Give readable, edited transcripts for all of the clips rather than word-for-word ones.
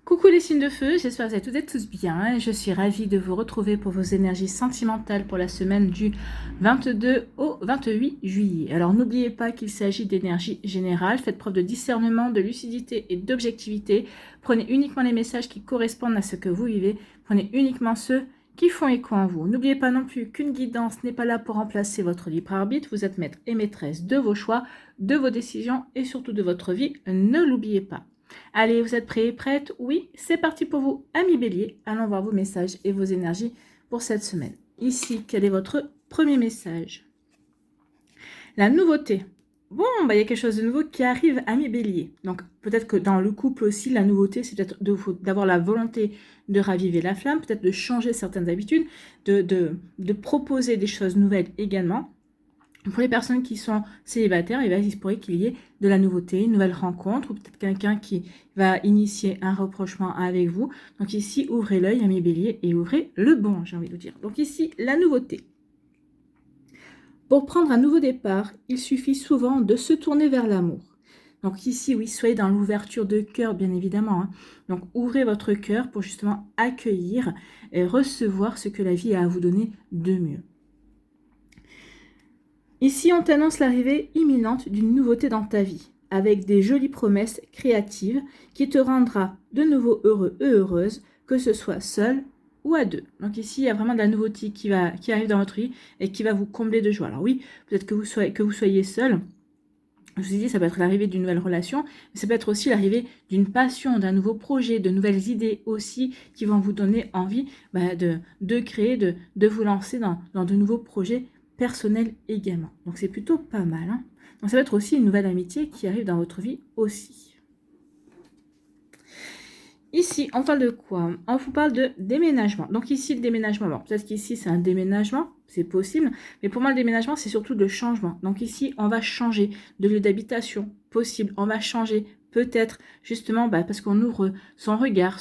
Coucou les signes de feu, j'espère que vous allez toutes et tous bien et je suis ravie de vous retrouver pour vos énergies sentimentales pour la semaine du 22 au 28 juillet. Alors n'oubliez pas qu'il s'agit d'énergie générale, faites preuve de discernement, de lucidité et d'objectivité. Prenez uniquement les messages qui correspondent à ce que vous vivez, prenez uniquement ceux qui font écho en vous. N'oubliez pas non plus qu'une guidance n'est pas là pour remplacer votre libre arbitre, vous êtes maître et maîtresse de vos choix, de vos décisions et surtout de votre vie, ne l'oubliez pas. Allez, vous êtes prêts et prêtes? Oui, c'est parti pour vous, amis bélier. Allons voir vos messages et vos énergies pour cette semaine. Ici, quel est votre premier message? La nouveauté. Bon, il y a quelque chose de nouveau qui arrive, amis bélier. Donc, peut-être que dans le couple aussi, la nouveauté, c'est peut-être d'avoir la volonté de raviver la flamme, peut-être de changer certaines habitudes, de proposer des choses nouvelles également. Pour les personnes qui sont célibataires, il se pourrait qu'il y ait de la nouveauté, une nouvelle rencontre, ou peut-être quelqu'un qui va initier un rapprochement avec vous. Donc ici, ouvrez l'œil, amis bélier, et ouvrez le bon, j'ai envie de vous dire. Donc ici, la nouveauté. Pour prendre un nouveau départ, il suffit souvent de se tourner vers l'amour. Donc ici, oui, soyez dans l'ouverture de cœur, bien évidemment. Donc ouvrez votre cœur pour justement accueillir et recevoir ce que la vie a à vous donner de mieux. Ici, on t'annonce l'arrivée imminente d'une nouveauté dans ta vie, avec des jolies promesses créatives qui te rendra de nouveau heureux et heureuse, que ce soit seul ou à deux. Donc ici, il y a vraiment de la nouveauté qui arrive dans votre vie et qui va vous combler de joie. Alors oui, peut-être que vous soyez seul. Je vous ai dit, ça peut être l'arrivée d'une nouvelle relation, mais ça peut être aussi l'arrivée d'une passion, d'un nouveau projet, de nouvelles idées aussi qui vont vous donner envie de créer, de vous lancer dans de nouveaux projets personnel également. Donc c'est plutôt pas mal. Donc ça va être aussi une nouvelle amitié qui arrive dans votre vie aussi. Ici, on parle de quoi? On vous parle de déménagement. Donc ici, le déménagement, bon, peut-être qu'ici, c'est un déménagement, c'est possible. Mais pour moi, le déménagement, c'est surtout le changement. Donc ici, on va changer de lieu d'habitation, possible. On va changer peut-être justement parce qu'on ouvre son regard,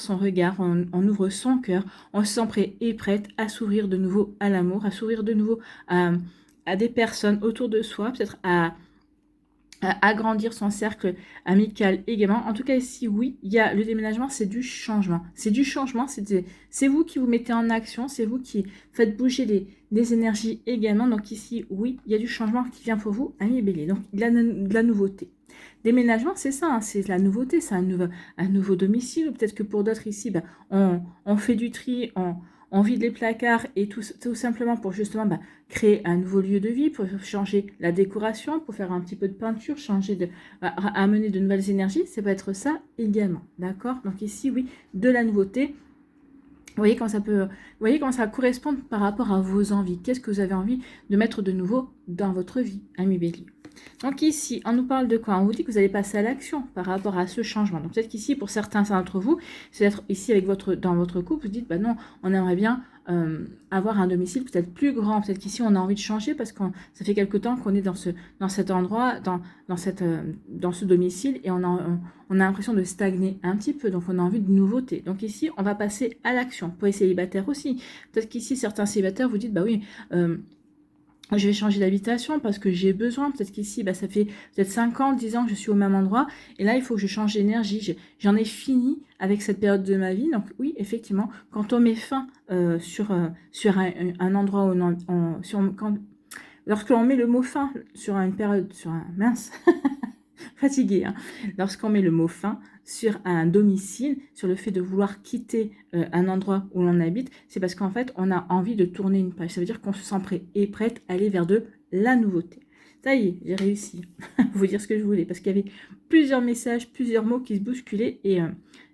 on ouvre son cœur, on se sent prêt et prête à s'ouvrir de nouveau à l'amour, à s'ouvrir de nouveau à des personnes autour de soi, peut-être à agrandir son cercle amical également. En tout cas ici, oui, il y a le déménagement, c'est du changement. C'est du changement, c'est vous qui vous mettez en action, c'est vous qui faites bouger les énergies également. Donc ici, oui, il y a du changement qui vient pour vous, amis bélier. Donc il y a de la nouveauté. Déménagement, c'est ça, c'est la nouveauté, c'est un nouveau domicile. Peut-être que pour d'autres ici, on fait du tri, on vide les placards et tout simplement pour justement créer un nouveau lieu de vie, pour changer la décoration, pour faire un petit peu de peinture, amener de nouvelles énergies. Ça peut être ça également, d'accord? Donc ici, oui, de la nouveauté. Vous voyez comment ça correspond par rapport à vos envies. Qu'est-ce que vous avez envie de mettre de nouveau dans votre vie, amis bélier? Donc ici, on nous parle de quoi? On vous dit que vous allez passer à l'action par rapport à ce changement. Donc peut-être qu'ici, pour certains d'entre vous, c'est d'être ici dans votre couple, vous dites, non, on aimerait bien avoir un domicile peut-être plus grand. Peut-être qu'ici, on a envie de changer parce que ça fait quelque temps qu'on est dans cet endroit, dans ce domicile, et on a l'impression de stagner un petit peu. Donc on a envie de nouveautés. Donc ici, on va passer à l'action. Pour les célibataires aussi. Peut-être qu'ici, certains célibataires vous dites, oui, je vais changer d'habitation parce que j'ai besoin. Peut-être qu'ici, ça fait peut-être 5 ans, 10 ans que je suis au même endroit. Et là, il faut que je change d'énergie. J'en ai fini avec cette période de ma vie. Donc oui, effectivement, quand on met fin sur un endroit lorsqu'on met le mot fin sur une période, fatigué, lorsqu'on met le mot fin sur un domicile, sur le fait de vouloir quitter un endroit où l'on habite, c'est parce qu'en fait, on a envie de tourner une page. Ça veut dire qu'on se sent prêt et prête à aller vers de la nouveauté. Ça y est, j'ai réussi à vous dire ce que je voulais, parce qu'il y avait plusieurs messages, plusieurs mots qui se bousculaient, et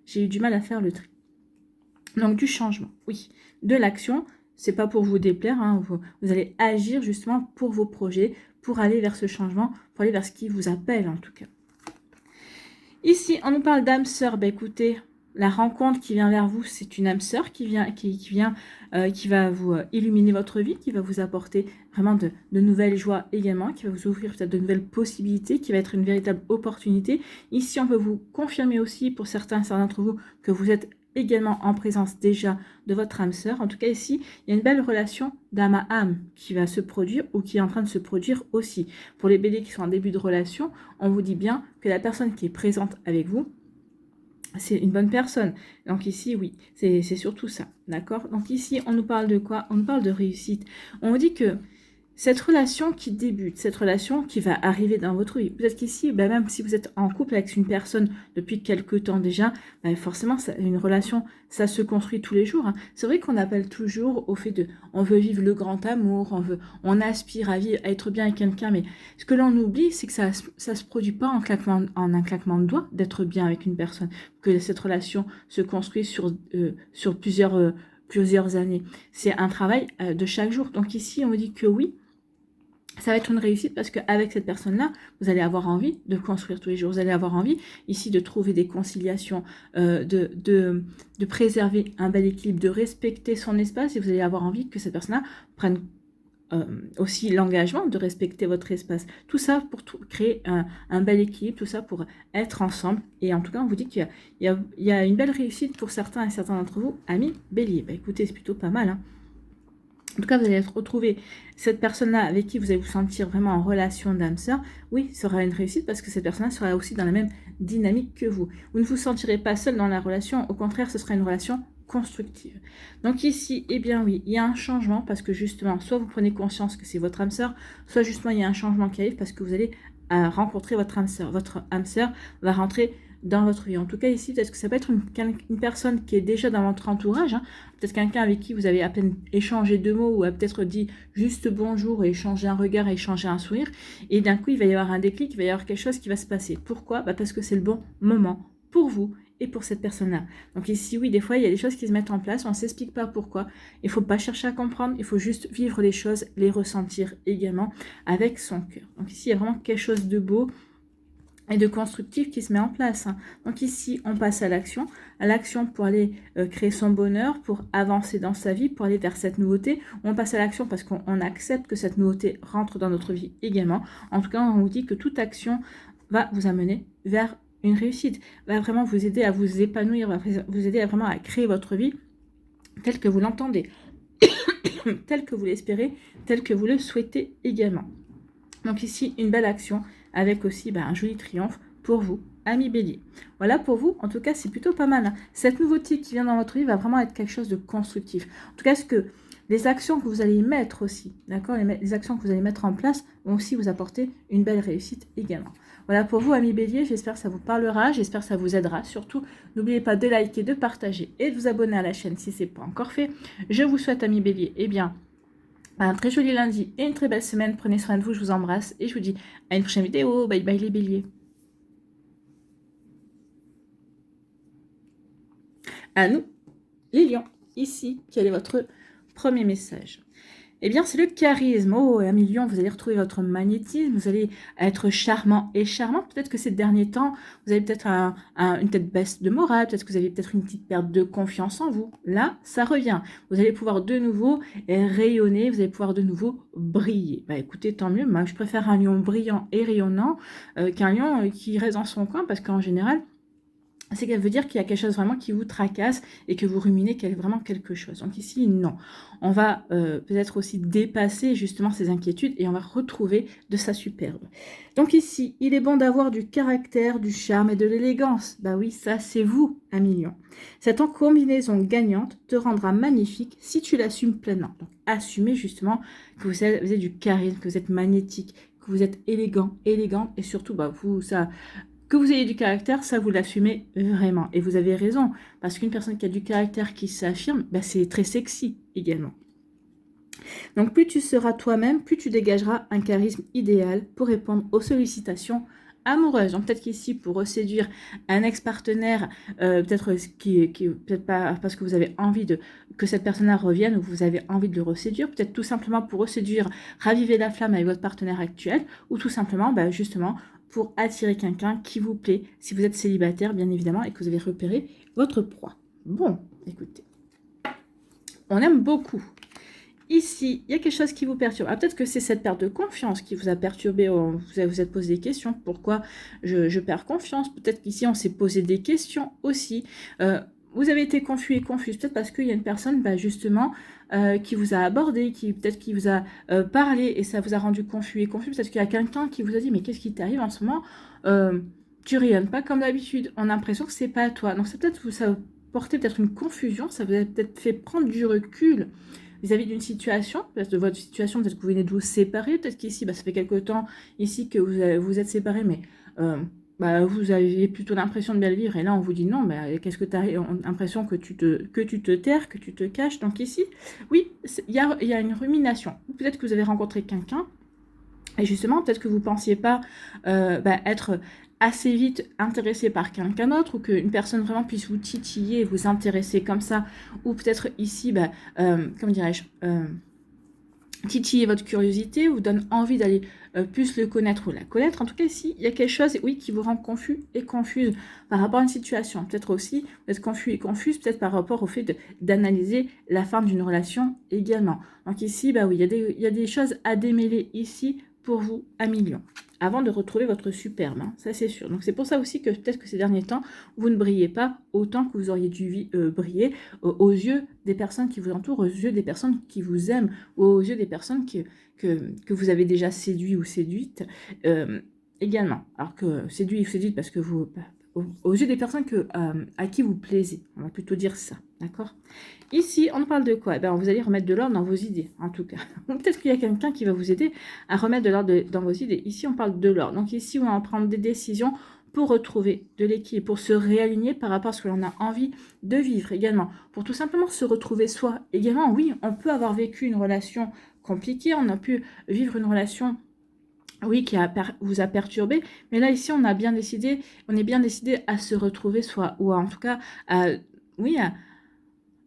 j'ai eu du mal à faire le tri. Donc du changement, oui, de l'action. C'est pas pour vous déplaire, vous allez agir justement pour vos projets, pour aller vers ce changement, pour aller vers ce qui vous appelle en tout cas. Ici, on nous parle d'âme sœur. Écoutez, la rencontre qui vient vers vous, c'est une âme sœur qui va vous illuminer votre vie, qui va vous apporter vraiment de nouvelles joies également, qui va vous ouvrir peut-être de nouvelles possibilités, qui va être une véritable opportunité. Ici, on peut vous confirmer aussi pour certains d'entre vous que vous êtes également en présence déjà de votre âme sœur. En tout cas ici, il y a une belle relation d'âme à âme qui va se produire ou qui est en train de se produire aussi. Pour les béliers qui sont en début de relation, on vous dit bien que la personne qui est présente avec vous c'est une bonne personne. Donc ici, oui, c'est surtout ça, d'accord? Donc ici, on nous parle de quoi? On nous parle de réussite. On dit que cette relation qui débute, cette relation qui va arriver dans votre vie, peut-être qu'ici, ben même si vous êtes en couple avec une personne depuis quelque temps déjà, ben forcément, une relation, ça se construit tous les jours. Hein. C'est vrai qu'on appelle toujours au fait de, on veut vivre le grand amour, on aspire à vivre, à être bien avec quelqu'un, mais ce que l'on oublie, c'est que ça se produit pas en un claquement de doigts d'être bien avec une personne, que cette relation se construit sur plusieurs années. C'est un travail de chaque jour. Donc ici, on me dit que oui, ça va être une réussite parce qu'avec cette personne-là, vous allez avoir envie de construire tous les jours. Vous allez avoir envie ici de trouver des conciliations, de préserver un bel équilibre, de respecter son espace et vous allez avoir envie que cette personne-là prenne aussi l'engagement de respecter votre espace. Tout ça pour créer un bel équilibre, tout ça pour être ensemble. Et en tout cas, on vous dit qu'il y a une belle réussite pour certains et certains d'entre vous, amis Bélier. Bah, écoutez, c'est plutôt pas mal, hein. En tout cas, vous allez retrouver cette personne-là avec qui vous allez vous sentir vraiment en relation d'âme sœur. Oui, ce sera une réussite parce que cette personne-là sera aussi dans la même dynamique que vous. Vous ne vous sentirez pas seul dans la relation. Au contraire, ce sera une relation constructive. Donc ici, eh bien oui, il y a un changement parce que justement, soit vous prenez conscience que c'est votre âme sœur, soit justement il y a un changement qui arrive parce que vous allez rencontrer votre âme sœur. Votre âme sœur va rentrer dans votre vie. En tout cas, ici, peut-être que ça peut être une personne qui est déjà dans votre entourage, hein. Peut-être quelqu'un avec qui vous avez à peine échangé 2 mots ou a peut-être dit juste bonjour et échangé un regard et échangé un sourire. Et d'un coup, il va y avoir un déclic, il va y avoir quelque chose qui va se passer. Pourquoi? Parce que c'est le bon moment pour vous et pour cette personne-là. Donc ici, oui, des fois, il y a des choses qui se mettent en place, on ne s'explique pas pourquoi. Il ne faut pas chercher à comprendre, il faut juste vivre les choses, les ressentir également avec son cœur. Donc ici, il y a vraiment quelque chose de beau et de constructif qui se met en place. Hein. Donc ici, on passe à l'action pour aller créer son bonheur, pour avancer dans sa vie, pour aller vers cette nouveauté. On passe à l'action parce qu'on accepte que cette nouveauté rentre dans notre vie également. En tout cas, on vous dit que toute action va vous amener vers une réussite, va vraiment vous aider à vous épanouir, va vous aider à vraiment à créer votre vie telle que vous l'entendez, telle que vous l'espérez, telle que vous le souhaitez également. Donc ici, une belle action avec aussi un joli triomphe pour vous, amis Bélier. Voilà pour vous, en tout cas, c'est plutôt pas mal. Hein. Cette nouveauté qui vient dans votre vie va vraiment être quelque chose de constructif. En tout cas, les actions que vous allez y mettre aussi, d'accord, les actions que vous allez mettre en place vont aussi vous apporter une belle réussite également. Voilà pour vous, amis Bélier, j'espère que ça vous parlera, j'espère que ça vous aidera. Surtout, n'oubliez pas de liker, de partager et de vous abonner à la chaîne si ce n'est pas encore fait. Je vous souhaite, amis Bélier, un très joli lundi et une très belle semaine. Prenez soin de vous, je vous embrasse et je vous dis à une prochaine vidéo. Bye bye les béliers. À nous, les lions. Ici, quel est votre premier message? Eh bien, c'est le charisme. Oh, amis lions, vous allez retrouver votre magnétisme, vous allez être charmant et charmant. Peut-être que ces derniers temps, vous avez peut-être une tête baisse de morale, peut-être que vous avez peut-être une petite perte de confiance en vous. Là, ça revient. Vous allez pouvoir de nouveau rayonner, vous allez pouvoir de nouveau briller. Bah écoutez, tant mieux. Moi, je préfère un lion brillant et rayonnant qu'un lion qui reste dans son coin, parce qu'en général, c'est qu'elle veut dire qu'il y a quelque chose vraiment qui vous tracasse et que vous ruminez vraiment quelque chose. Donc ici, non. On va peut-être aussi dépasser justement ces inquiétudes et on va retrouver de sa superbe. Donc ici, il est bon d'avoir du caractère, du charme et de l'élégance. Bah oui, ça c'est vous, ami lion. Cette combinaison gagnante te rendra magnifique si tu l'assumes pleinement. Donc assumez justement que vous avez du charisme, que vous êtes magnétique, que vous êtes élégant, élégante et surtout, que vous ayez du caractère, ça vous l'assumez vraiment. Et vous avez raison, parce qu'une personne qui a du caractère, qui s'affirme, c'est très sexy également. Donc plus tu seras toi-même, plus tu dégageras un charisme idéal pour répondre aux sollicitations amoureuses. Donc peut-être qu'ici, pour séduire un ex-partenaire, peut-être peut-être pas parce que vous avez envie que cette personne-là revienne ou vous avez envie de le reséduire, peut-être tout simplement pour reséduire, raviver la flamme avec votre partenaire actuel, ou tout simplement, justement, pour attirer quelqu'un qui vous plaît, si vous êtes célibataire, bien évidemment, et que vous avez repéré votre proie. Bon, écoutez, on aime beaucoup. Ici, il y a quelque chose qui vous perturbe. Peut-être que c'est cette perte de confiance qui vous a perturbé. Vous vous êtes posé des questions. Pourquoi je perds confiance? Peut-être qu'ici, on s'est posé des questions aussi. Vous avez été confus et confuse, peut-être parce qu'il y a une personne, justement, qui vous a abordé, peut-être qui vous a parlé et ça vous a rendu confus et confus. Peut-être qu'il y a quelqu'un qui vous a dit, mais qu'est-ce qui t'arrive en ce moment? tu rayonnes pas comme d'habitude. On a l'impression que c'est pas à toi. Donc, c'est peut-être ça va porter peut-être une confusion. Ça vous a peut-être fait prendre du recul vis-à-vis d'une situation, peut-être de votre situation, peut-être que vous venez de vous séparer, peut-être qu'ici, ça fait quelque temps ici que vous êtes séparés, mais vous avez plutôt l'impression de bien le vivre, et là on vous dit non, mais qu'est-ce que tu as l'impression que tu te terres, que tu te caches. Donc ici, oui, il y a une rumination. Peut-être que vous avez rencontré quelqu'un, et justement, peut-être que vous ne pensiez pas être assez vite intéressé par quelqu'un d'autre, ou qu'une personne vraiment puisse vous titiller et vous intéresser comme ça, ou peut-être ici, comment dirais-je, titiller votre curiosité, vous donne envie d'aller plus le connaître ou la connaître. En tout cas, ici, il y a quelque chose, oui, qui vous rend confus et confuse par rapport à une situation. Peut-être aussi, vous êtes confus et confuse, peut-être par rapport au fait d'analyser la fin d'une relation également. Donc ici, oui, il y a des choses à démêler ici pour vous à millions, avant de retrouver votre superbe, hein, ça c'est sûr. Donc c'est pour ça aussi que peut-être que ces derniers temps, vous ne brillez pas autant que vous auriez dû briller aux yeux des personnes qui vous entourent, aux yeux des personnes qui vous aiment, ou aux yeux des personnes que vous avez déjà séduit ou séduites également. Alors que séduit ou séduite parce que vous... aux yeux des personnes à qui vous plaisez, on va plutôt dire ça, d'accord? Ici, on parle de quoi? Vous allez remettre de l'ordre dans vos idées, en tout cas. Peut-être qu'il y a quelqu'un qui va vous aider à remettre de l'ordre dans vos idées. Ici, on parle de l'ordre. Donc ici, on va prendre des décisions pour retrouver de l'équilibre, pour se réaligner par rapport à ce que l'on a envie de vivre également. Pour tout simplement se retrouver soi. Également, oui, on peut avoir vécu une relation compliquée, on a pu vivre une relation... oui, qui vous a perturbé, mais là, ici, on est bien décidé à se retrouver soi, ou en tout cas,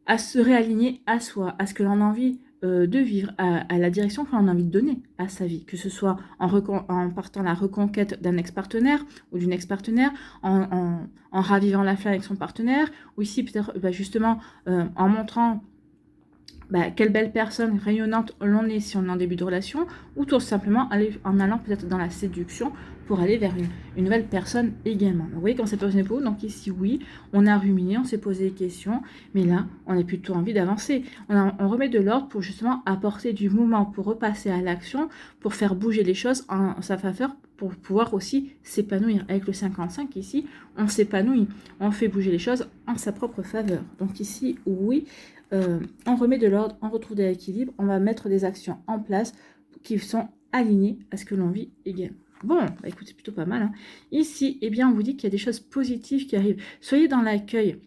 à se réaligner à soi, à ce que l'on a envie de vivre, à la direction que l'on a envie de donner à sa vie, que ce soit en partant à la reconquête d'un ex-partenaire ou d'une ex-partenaire, en ravivant la flamme avec son partenaire, ou ici peut-être justement en montrant quelle belle personne rayonnante l'on est si on est en début de relation, ou tout simplement en allant peut-être dans la séduction pour aller vers une nouvelle personne également. Donc, vous voyez, quand c'est posé pour vous, donc ici, oui, on a ruminé, on s'est posé des questions, mais là, on a plutôt envie d'avancer. On remet de l'ordre pour justement apporter du mouvement, pour repasser à l'action, pour faire bouger les choses en sa faveur, pour pouvoir aussi s'épanouir. Avec le 55 ici, on s'épanouit, on fait bouger les choses en sa propre faveur. Donc ici, oui, on remet de l'ordre, on retrouve de l'équilibre, on va mettre des actions en place qui sont alignées à ce que l'on vit également. Bon, écoutez, c'est plutôt pas mal. Hein. Ici, on vous dit qu'il y a des choses positives qui arrivent. Soyez dans l'accueil.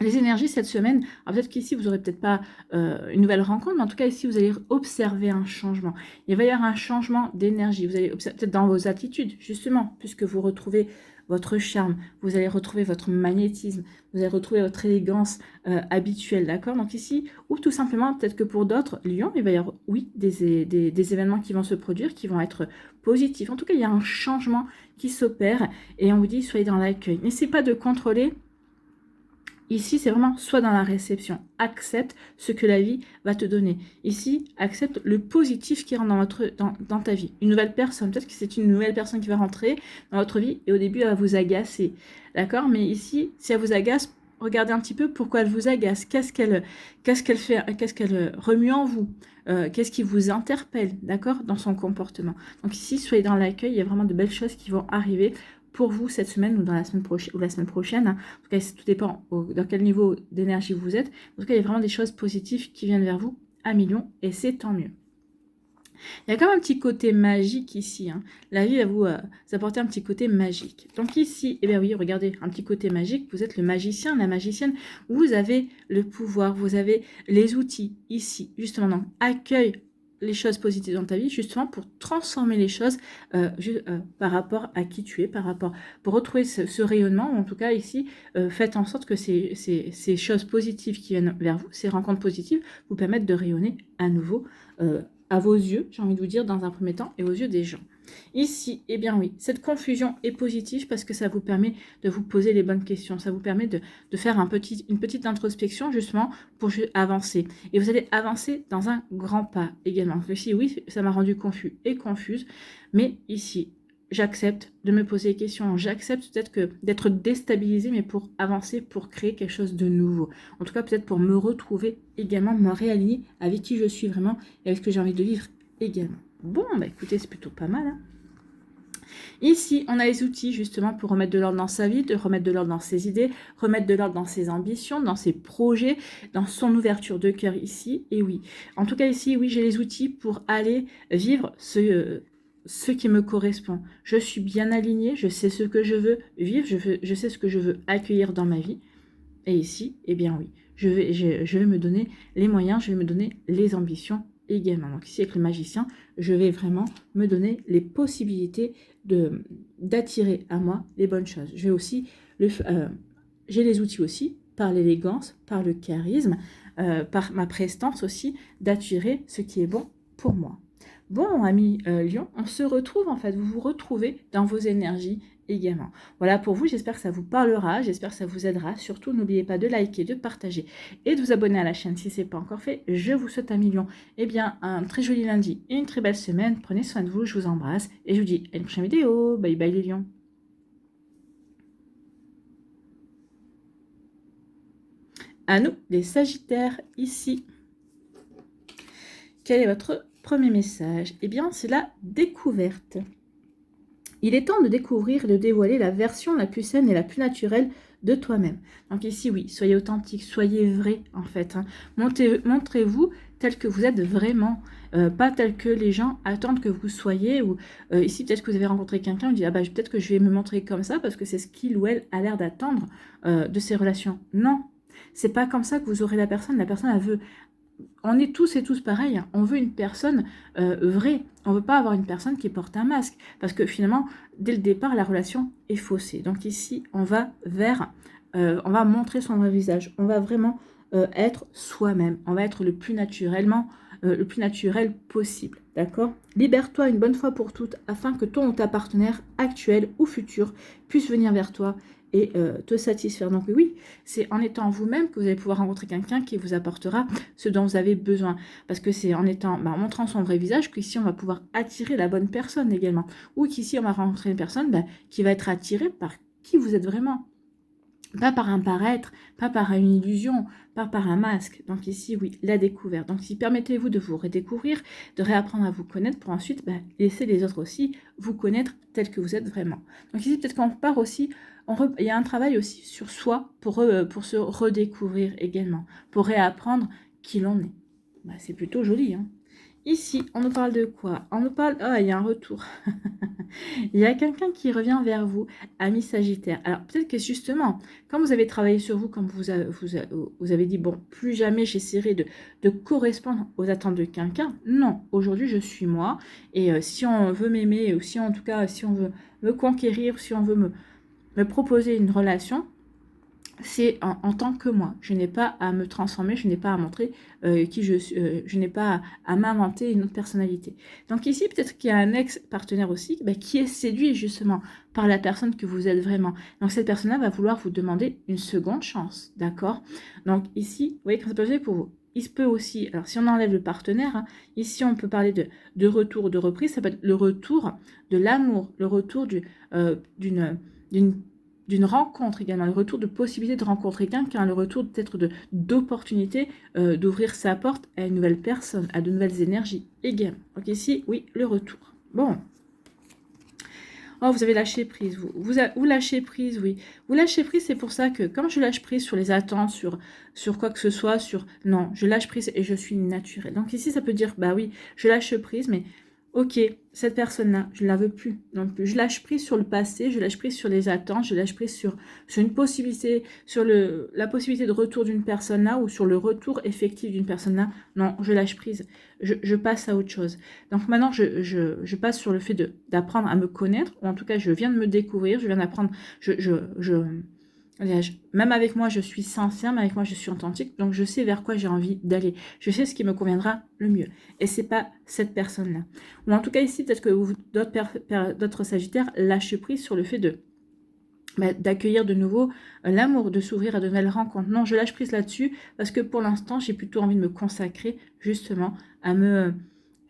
Les énergies cette semaine, alors peut-être qu'ici vous n'aurez peut-être pas une nouvelle rencontre, mais en tout cas ici vous allez observer un changement. Il va y avoir un changement d'énergie. Vous allez observer peut-être dans vos attitudes, justement, puisque vous retrouvez votre charme, vous allez retrouver votre magnétisme, vous allez retrouver votre élégance habituelle, d'accord? Donc ici, ou tout simplement, peut-être que pour d'autres, Lion, il va y avoir, oui, des événements qui vont se produire, qui vont être positifs. En tout cas, il y a un changement qui s'opère, et on vous dit, soyez dans l'accueil. N'essayez pas de contrôler. Ici, c'est vraiment soit dans la réception. Accepte ce que la vie va te donner. Ici, accepte le positif qui rentre dans ta vie. Une nouvelle personne, peut-être que c'est une nouvelle personne qui va rentrer dans votre vie et au début, elle va vous agacer. D'accord? Mais ici, si elle vous agace, regardez un petit peu pourquoi elle vous agace. Qu'est-ce qu'elle fait? Qu'est-ce qu'elle remue en vous? Qu'est-ce qui vous interpelle? D'accord? Dans son comportement. Donc ici, soyez dans l'accueil. Il y a vraiment de belles choses qui vont arriver pour vous cette semaine ou dans la semaine prochaine. En tout cas, tout dépend dans quel niveau d'énergie vous êtes. En tout cas, il y a vraiment des choses positives qui viennent vers vous à millions et c'est tant mieux. Il y a quand même un petit côté magique ici. Hein. La vie va vous apporter un petit côté magique. Donc ici, oui, regardez, un petit côté magique. Vous êtes le magicien, la magicienne. Vous avez le pouvoir, vous avez les outils ici. Justement, donc accueille les choses positives dans ta vie, justement pour transformer les choses par rapport à qui tu es, pour retrouver ce rayonnement, ou en tout cas ici, faites en sorte que ces choses positives qui viennent vers vous, ces rencontres positives, vous permettent de rayonner à nouveau à vos yeux, j'ai envie de vous dire, dans un premier temps, et aux yeux des gens. Ici, oui, cette confusion est positive parce que ça vous permet de vous poser les bonnes questions. Ça vous permet de faire une petite introspection justement pour avancer. Et vous allez avancer dans un grand pas également. Ici, oui, ça m'a rendu confus et confuse. Mais ici, j'accepte de me poser des questions. J'accepte peut-être d'être déstabilisée, mais pour avancer, pour créer quelque chose de nouveau. En tout cas, peut-être pour me retrouver également, me réaligner avec qui je suis vraiment et avec ce que j'ai envie de vivre également. Bon, écoutez, c'est plutôt pas mal. Hein. Ici, on a les outils justement pour remettre de l'ordre dans sa vie, de remettre de l'ordre dans ses idées, remettre de l'ordre dans ses ambitions, dans ses projets, dans son ouverture de cœur ici. Et oui, en tout cas ici, oui, j'ai les outils pour aller vivre ce qui me correspond. Je suis bien alignée, je sais ce que je veux vivre, je sais ce que je veux accueillir dans ma vie. Et ici, eh bien oui, je vais me donner les moyens, je vais me donner les ambitions également. Donc ici, avec le magicien, je vais vraiment me donner les possibilités d'attirer à moi les bonnes choses. Je vais aussi, j'ai les outils aussi, par l'élégance, par le charisme, par ma prestance aussi, d'attirer ce qui est bon pour moi. Bon, amis Lion, on se retrouve en fait, vous vous retrouvez dans vos énergies également. Voilà pour vous, j'espère que ça vous parlera, j'espère que ça vous aidera. Surtout, n'oubliez pas de liker, de partager et de vous abonner à la chaîne si ce n'est pas encore fait. Je vous souhaite 1 million, eh bien, un très joli lundi et une très belle semaine. Prenez soin de vous, je vous embrasse et je vous dis à une prochaine vidéo. Bye bye les lions. À nous, les Sagittaires, ici. Quel est votre premier message? Eh bien, c'est la découverte. Il est temps de découvrir et de dévoiler la version la plus saine et la plus naturelle de toi-même. Donc ici, oui, soyez authentique, soyez vrai, en fait. Hein. Montrez-vous tel que vous êtes vraiment, pas tel que les gens attendent que vous soyez. Ou ici, peut-être que vous avez rencontré quelqu'un, vous dites, ah bah, peut-être que je vais me montrer comme ça parce que c'est ce qu'il ou elle a l'air d'attendre de ces relations. Non, c'est pas comme ça que vous aurez la personne. La personne, elle veut... On est tous et tous pareils, hein. On veut une personne vraie, on ne veut pas avoir une personne qui porte un masque, parce que finalement, dès le départ, la relation est faussée. Donc ici, on va on va montrer son vrai visage, on va vraiment être soi-même, on va être le plus naturel possible, d'accord? Libère-toi une bonne fois pour toutes, afin que ton ou ta partenaire actuel ou futur puisse venir vers toi et te satisfaire. Donc oui, c'est en étant vous-même que vous allez pouvoir rencontrer quelqu'un qui vous apportera ce dont vous avez besoin. Parce que c'est en en montrant son vrai visage qu'ici on va pouvoir attirer la bonne personne également. Ou qu'ici on va rencontrer une personne qui va être attirée par qui vous êtes vraiment. Pas par un paraître, pas par une illusion, pas par un masque. Donc ici, oui, la découverte. Donc si permettez-vous de vous redécouvrir, de réapprendre à vous connaître pour ensuite laisser les autres aussi vous connaître tel que vous êtes vraiment. Donc ici, peut-être qu'on part aussi, il y a un travail aussi sur soi pour se redécouvrir également, pour réapprendre qui l'on est. C'est plutôt joli, hein. Ici, on nous parle de quoi? On nous parle... Ah, il y a un retour. Il y a quelqu'un qui revient vers vous, ami Sagittaire. Alors, peut-être que justement, quand vous avez travaillé sur vous, comme vous avez dit, bon, plus jamais j'essaierai de correspondre aux attentes de quelqu'un. Non, aujourd'hui, je suis moi. Et si on veut m'aimer, ou si en tout cas, si on veut me conquérir, si on veut me proposer une relation, c'est en tant que moi. Je n'ai pas à me transformer, je n'ai pas à montrer qui je suis, je n'ai pas à m'inventer une autre personnalité. Donc ici, peut-être qu'il y a un ex-partenaire aussi qui est séduit justement par la personne que vous êtes vraiment. Donc cette personne-là va vouloir vous demander une seconde chance, d'accord? Donc ici, vous voyez comment ça peut jouer pour vous. Il se peut aussi, alors si on enlève le partenaire, hein, ici on peut parler de retour, de reprise, ça peut être le retour de l'amour, le retour d'une rencontre également, le retour de possibilité de rencontrer quelqu'un, le retour peut-être d'opportunité d'ouvrir sa porte à une nouvelle personne, à de nouvelles énergies également. Donc ici, oui, le retour. Bon. Oh, vous avez lâché prise, vous lâchez prise, oui. Vous lâchez prise, c'est pour ça que, comme je lâche prise sur les attentes, sur quoi que ce soit, non, je lâche prise et je suis naturelle. Donc ici, ça peut dire, bah oui, je lâche prise, mais ok, cette personne-là, je ne la veux plus. Donc, je lâche prise sur le passé, je lâche prise sur les attentes, je lâche prise sur une possibilité, sur la possibilité de retour d'une personne-là ou sur le retour effectif d'une personne-là. Non, je lâche prise. Je passe à autre chose. Donc, maintenant, je passe sur le fait d'apprendre à me connaître, ou en tout cas, je viens de me découvrir, je viens d'apprendre, même avec moi, je suis sincère, mais avec moi, je suis authentique, donc je sais vers quoi j'ai envie d'aller. Je sais ce qui me conviendra le mieux. Et c'est pas cette personne-là. Ou en tout cas, ici, peut-être que d'autres Sagittaires lâchent prise sur le fait d'accueillir de nouveau l'amour, de s'ouvrir à de nouvelles rencontres. Non, je lâche prise là-dessus, parce que pour l'instant, j'ai plutôt envie de me consacrer, justement, à me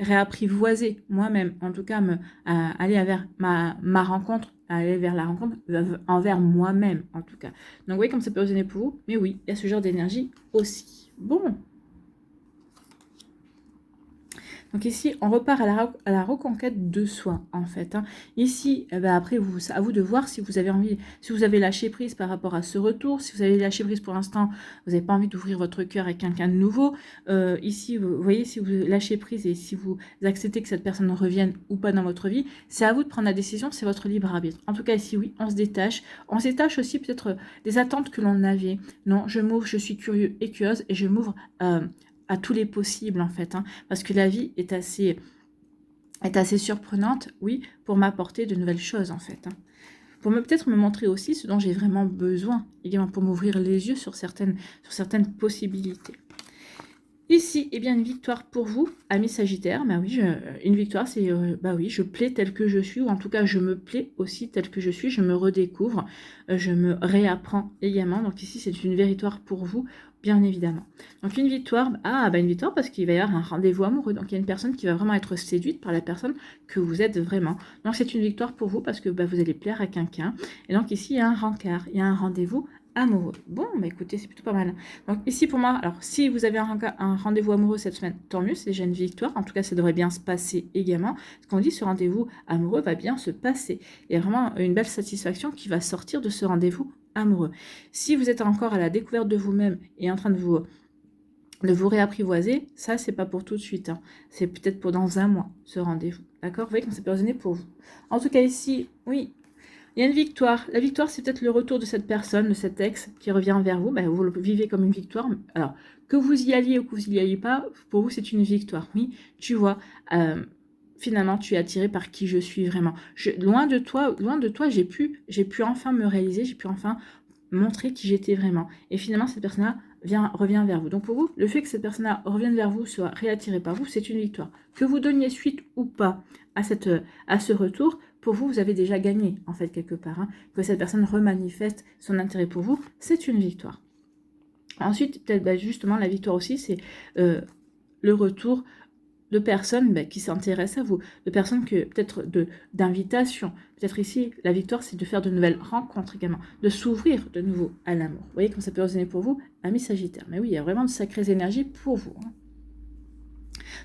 réapprivoiser moi-même, en tout cas à aller vers ma rencontre, à aller vers la rencontre envers moi-même, en tout cas. Donc, vous voyez comme ça peut résonner pour vous, mais oui, il y a ce genre d'énergie aussi. Bon. Donc ici, on repart à la reconquête de soi, en fait. Hein. Ici, eh ben, après, à vous de voir si vous avez envie, si vous avez lâché prise par rapport à ce retour, si vous avez lâché prise pour l'instant, vous n'avez pas envie d'ouvrir votre cœur avec quelqu'un de nouveau. Ici, vous voyez, si vous lâchez prise et si vous acceptez que cette personne revienne ou pas dans votre vie, c'est à vous de prendre la décision, c'est votre libre arbitre. En tout cas, ici, oui, on se détache. On se détache aussi peut-être des attentes que l'on avait. Non, je m'ouvre, je suis curieux et curieuse et je m'ouvre à tous les possibles, en fait. Hein, parce que la vie est assez surprenante, oui, pour m'apporter de nouvelles choses, en fait. Hein. Pour peut-être me montrer aussi ce dont j'ai vraiment besoin, également pour m'ouvrir les yeux sur certaines possibilités. Ici, eh bien, une victoire pour vous, amis Sagittaire. Bah oui, une victoire, c'est, bah oui, je plais tel que je suis, ou en tout cas, je me plais aussi tel que je suis, je me redécouvre, je me réapprends également. Donc ici, c'est une victoire pour vous, bien évidemment. Donc une victoire, une victoire parce qu'il va y avoir un rendez-vous amoureux. Donc il y a une personne qui va vraiment être séduite par la personne que vous êtes vraiment. Donc c'est une victoire pour vous parce que vous allez plaire à quelqu'un. Et donc ici, il y a un rencard, il y a un rendez-vous amoureux. Bon, bah écoutez, c'est plutôt pas mal. Donc ici pour moi, alors si vous avez un rendez-vous amoureux cette semaine, tant mieux, c'est déjà une victoire. En tout cas, ça devrait bien se passer également. Ce qu'on dit, ce rendez-vous amoureux va bien se passer. Il y a vraiment une belle satisfaction qui va sortir de ce rendez-vous amoureux. Si vous êtes encore à la découverte de vous-même et en train de vous réapprivoiser, ça, c'est pas pour tout de suite. Hein. C'est peut-être pour dans un mois, ce rendez-vous. D'accord? Vous voyez comme ça peut résonner pour vous. En tout cas, ici, oui, il y a une victoire. La victoire, c'est peut-être le retour de cette personne, de cet ex qui revient vers vous. Vous le vivez comme une victoire. Alors, que vous y alliez ou que vous y alliez pas, pour vous, c'est une victoire. Oui, tu vois, finalement, tu es attiré par qui je suis vraiment. Loin de toi, j'ai pu enfin me réaliser, j'ai pu enfin montrer qui j'étais vraiment. Et finalement, cette personne-là revient vers vous. Donc pour vous, le fait que cette personne-là revienne vers vous, soit réattirée par vous, c'est une victoire. Que vous donniez suite ou pas à ce retour, pour vous, vous avez déjà gagné, en fait, quelque part. Hein. Que cette personne remanifeste son intérêt pour vous, c'est une victoire. Ensuite, peut-être justement, la victoire aussi, c'est le retour de personnes qui s'intéressent à vous, de personnes que peut-être d'invitation. Peut-être ici, la victoire, c'est de faire de nouvelles rencontres également, de s'ouvrir de nouveau à l'amour. Vous voyez comme ça peut résonner pour vous, amis Sagittaire. Mais oui, il y a vraiment de sacrées énergies pour vous. Hein.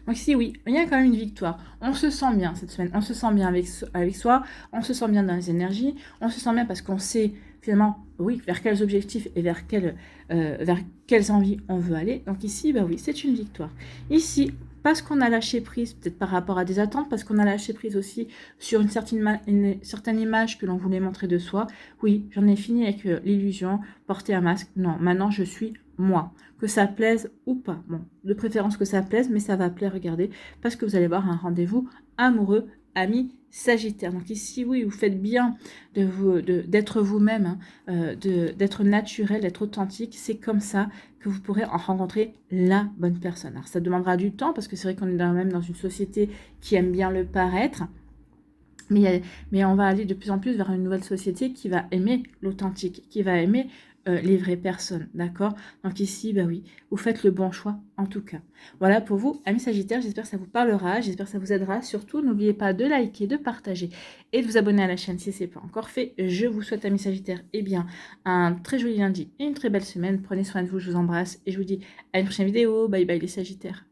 Donc ici, oui, il y a quand même une victoire. On se sent bien cette semaine, on se sent bien avec soi, on se sent bien dans les énergies, on se sent bien parce qu'on sait finalement, oui, vers quels objectifs et vers quelles envies on veut aller. Donc ici, oui, c'est une victoire. Ici, parce qu'on a lâché prise, peut-être par rapport à des attentes, parce qu'on a lâché prise aussi sur une certaine image que l'on voulait montrer de soi. Oui, j'en ai fini avec l'illusion, porter un masque. Non, maintenant je suis moi. Que ça plaise ou pas. Bon, de préférence que ça plaise, mais ça va plaire, regardez, parce que vous allez avoir un rendez-vous amoureux, ami Sagittaire. Donc ici, oui, vous faites bien d'être vous-même, hein, d'être naturel, d'être authentique. C'est comme ça que vous pourrez en rencontrer la bonne personne. Alors ça demandera du temps, parce que c'est vrai qu'on est même dans une société qui aime bien le paraître. Mais on va aller de plus en plus vers une nouvelle société qui va aimer l'authentique, qui va aimer les vraies personnes, d'accord? Donc ici, oui, vous faites le bon choix en tout cas. Voilà pour vous, amis Sagittaires, j'espère que ça vous parlera, j'espère que ça vous aidera. Surtout, n'oubliez pas de liker, de partager et de vous abonner à la chaîne si ce n'est pas encore fait. Je vous souhaite, amis Sagittaires, un très joli lundi et une très belle semaine. Prenez soin de vous, je vous embrasse et je vous dis à une prochaine vidéo. Bye bye les Sagittaires.